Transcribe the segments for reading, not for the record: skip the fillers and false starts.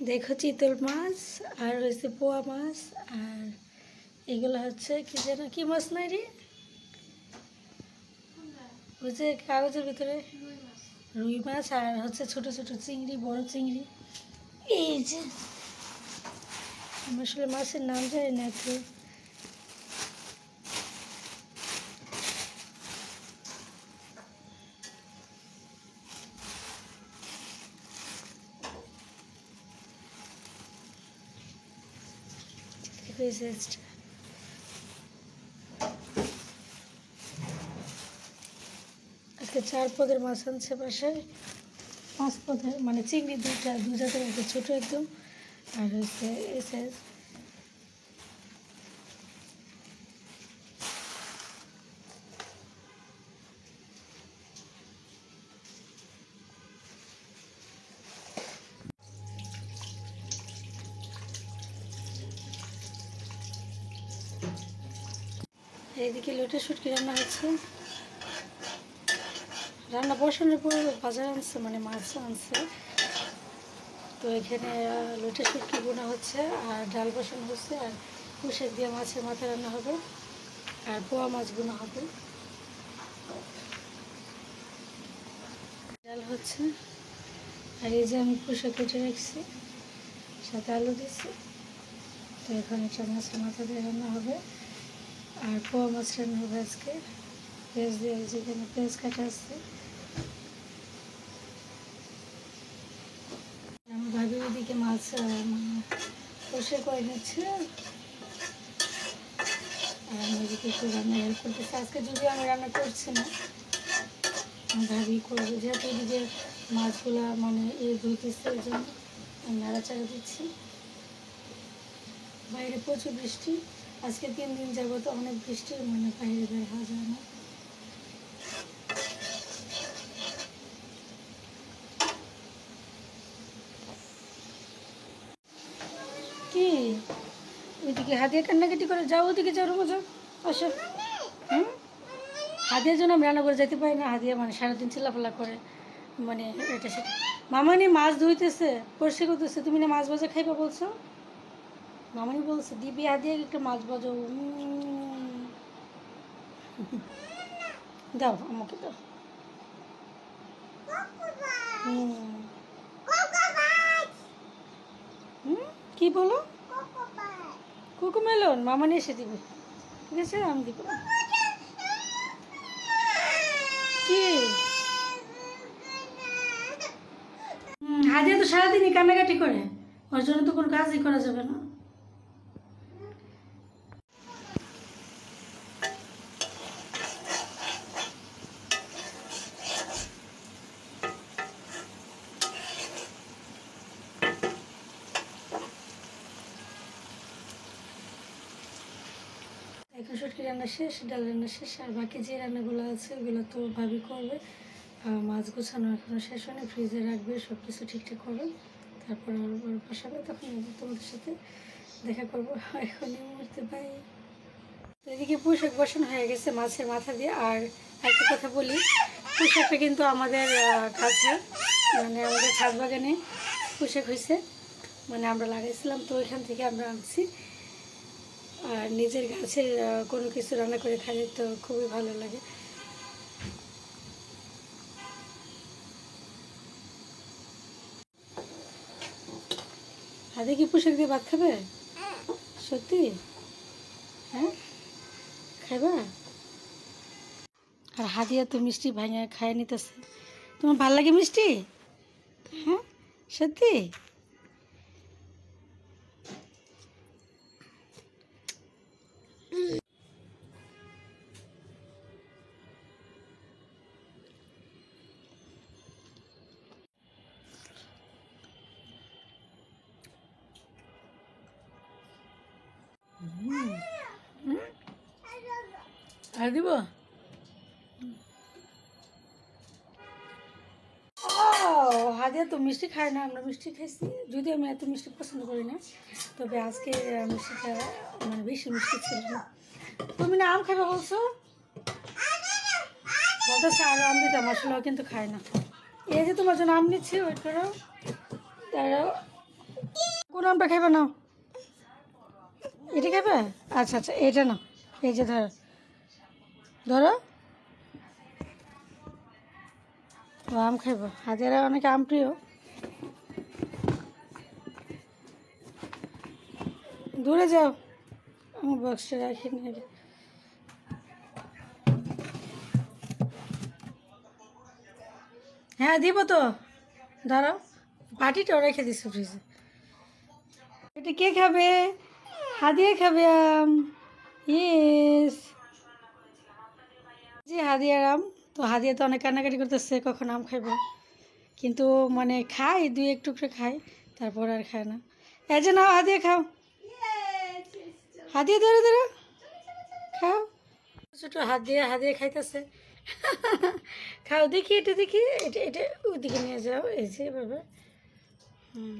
দেখো চিতল মাছ আর হচ্ছে পোয়া মাছ আর এগুলো হচ্ছে কি যেন কি মাছ নাই রে ওই যে কাগজের ভিতরে রুই মাছ আর হচ্ছে ছোট ছোট চিংড়ি বড় চিংড়ি। এই যে আমি আসলে মাছের নাম জানি না একটু। আজকে 4 পদের মাছ আনছে বাসায়, 5 পদের মানে চিংড়ি দু জাতের মধ্যে ছোটো একদম আর হচ্ছে এই সাইজ। এইদিকে লোটে শুটকি রান্না হচ্ছে, রান্না বসানোর পর বাজার আনছে মানে মাছ আনছে, তো এখানে লোটে শুটকি বোনা হচ্ছে আর ডাল বসানো হচ্ছে আর পুষেক দিয়ে মাছের মাথা রান্না হবে আর পোয়া মাছ বোনা হবে। ডাল হচ্ছে আর এই যে আমি পুষে কেটে রাখছি সাথে আলু দিচ্ছি, তো এখানে একটা মাছের মাথা দিয়ে রান্না হবে আর পোয়া মাছ রান্না হবে আজকে পেঁয়াজ দিয়ে, যেখানে পেঁয়াজ কাটা আছে। আমার ভাবি ওইদিকে মাছ কষে করে নিচ্ছে আর আমি ওইদিকে একটু রান্না হেল্প করতেছি। আজকে যদি আমি রান্না করছি না, আমি ভাবি করবো, যেহেতু ওইদিকে মাছগুলা মানে ধুইতেছে ওই জন্য আমি নাড়াচাড়া দিচ্ছি। বাইরে প্রচুর বৃষ্টি, আজকে 3 দিন যাবত অনেক বৃষ্টি, মানে বাইরে বের হওয়া যায় না। কি ওইদিকে হাদিয়া কান্নাকাটি করে যাও, ওদিকে যাও, রুমে যাও, আসো। হাদিয়ার জন্য আমি রান্না করে যেতে পারি না, হাদিয়া মানে সারাদিন চিল্লাফাল্লা করে, মানে এটা সেটা। মামানি মাছ ধুইতেছে পরিষ্কার করতেছে, তুমি না মাছ ভাজা খাইবা বলছো, মামানি বলছে দিবি হাদিয়া একটু মাছ ভাজা, দাও আমাকে দাও। কি বলো, কোকোমেলন মামানি এসে দিবে, ঠিক আছে আমি দিব। কি হাদিয়া তো সারাদিনই কান্নাকাটি করে, ওর জন্য তো কোনো কাজই করা যাবে না। এখন শুটকি রান্না শেষ, ডাল রান্না শেষ, আর বাকি যে রান্নাগুলো আছে ওগুলো তো ভাবি করবে। মাছ গোছানো এখনও শেষ হয়নি, ফ্রিজে রাখবে, সব কিছু ঠিকঠাক করবে, তারপর আবার বসাবে, তখন তোমাদের সাথে দেখা করবো। এখন এই মুহূর্তে পাই। এদিকে পুঁইশাক বসানো হয়ে গেছে মাছের মাথা দিয়ে। আর একটা কথা বলি, পুঁইশাকটা কিন্তু আমাদের কাছে মানে আমাদের ছাদ বাগানে পুঁইশাক হয়েছে, মানে আমরা লাগাইছিলাম, তো ওইখান থেকে আমরা আনছি। আর নিজের গাছের কোনো কিছু রান্না করে খাইলে তো খুবই ভালো লাগে। হাতে কি পুঁইশাক দিয়ে ভাত খাবে সত্যি? হ্যাঁ খাইবা? আর হাদিয়া তো মিষ্টি ভাঙা খায় নিতেছে, তোমার ভাল লাগে মিষ্টি? হ্যাঁ সত্যি? আর দিব? হাদিয়া তো মিষ্টি খায় না, আমরা মিষ্টি খাইছি, যদি আমি এত মিষ্টি পছন্দ করি না, তবে আজকে মিষ্টিটা মানে বেশি মিষ্টি ছিল না। তুমি না আম খাবে বলছো, বলতেছে আরও আম দিতাম, আসলে কিন্তু খায় না। এই যে তোমার জন্য আম নিচ্ছি, ওয়েট করো, দাঁড়াও। কোন আমটা খাইবে না? এটা খাইবে? আচ্ছা আচ্ছা, এটা না, এই যে ধরো ধরো, ও আম খাইব। হাজারা অনেক আম প্রিয়। দূরে যাও, আমার বক্সটা রাখি নিয়ে। হ্যাঁ দিব তো, দাঁড়াও, বাটিটাও রেখে দিচ্ছি ফ্রিজে। এটা কে খাবে? হাদিয়া খাবে আম। ইয়েস, জি হাদিয়ার আম। তো হাদিয়া তো অনেক কান্নাকাটি করতেছে কখন আম খাইবে, কিন্তু মানে খাই, দুই এক টুকরো খাই, তারপর আর খায় না। এই যে নাও হাদিয়া খাও, হাদিয়া ধরে ধরে খাও। ছোট হাত দিয়ে হাদিয়া খাইতেছে। খাও দেখি, এটা দেখি, এটা এটা ওইদিকে নিয়ে যাও, এই যে এভাবে। হুম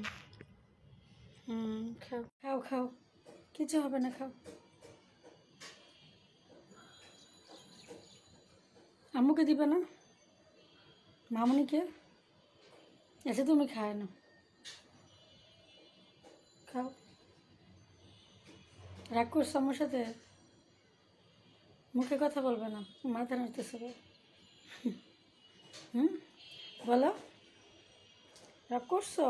হুম, খাও খাও খাও, কিছু হবে না, খাও। আম্মুকে দিবে না? মামুনিকে? এসে তুমি খায় না, খাও। রাগ করছো আমার সাথে? মুখে কথা বলবে না, মাথা নাড়তেছে। হুম, বলো, রাগ করছো?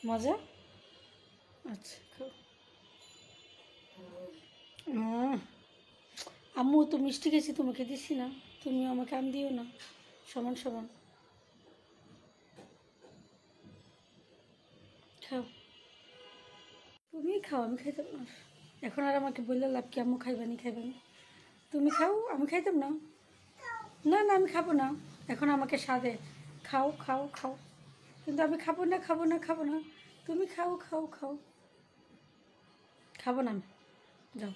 মজা? আচ্ছা, খাও। হুম, আম্মু তো মিষ্টি খেয়েছি, তোমাকে দিছি না, তুমি আমাকে আম দিও না, সমান সমান। খাও, তুমি খাও, আমি খাইতাম না। এখন আর আমাকে বললে লাভ কি? আম্মু খাইবানি খাইবানি, তুমি খাও, আমি খাইতাম না। না না, আমি খাবো না, এখন আমাকে স্বাদে। খাও খাও খাও, কিন্তু আমি খাবো না, খাবো না, খাবো না। তুমি খাও খাও খাও, খাবো না আমি, যাও।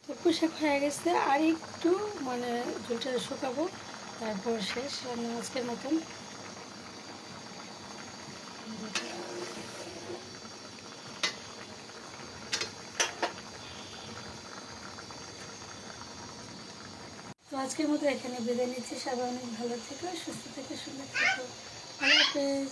তো পোশাক হয়ে গেছে, আর একটু মানে ঝোলটা শুকাবো, তারপর শেষ রান্না আজকের মতন। তো আজকের মতো এখানে বিদায় নিচ্ছি। সবাই অনেক ভালো থেকো, সুস্থ থেকো, সুন্দর থেকো। আল্লাহ হাফেজ।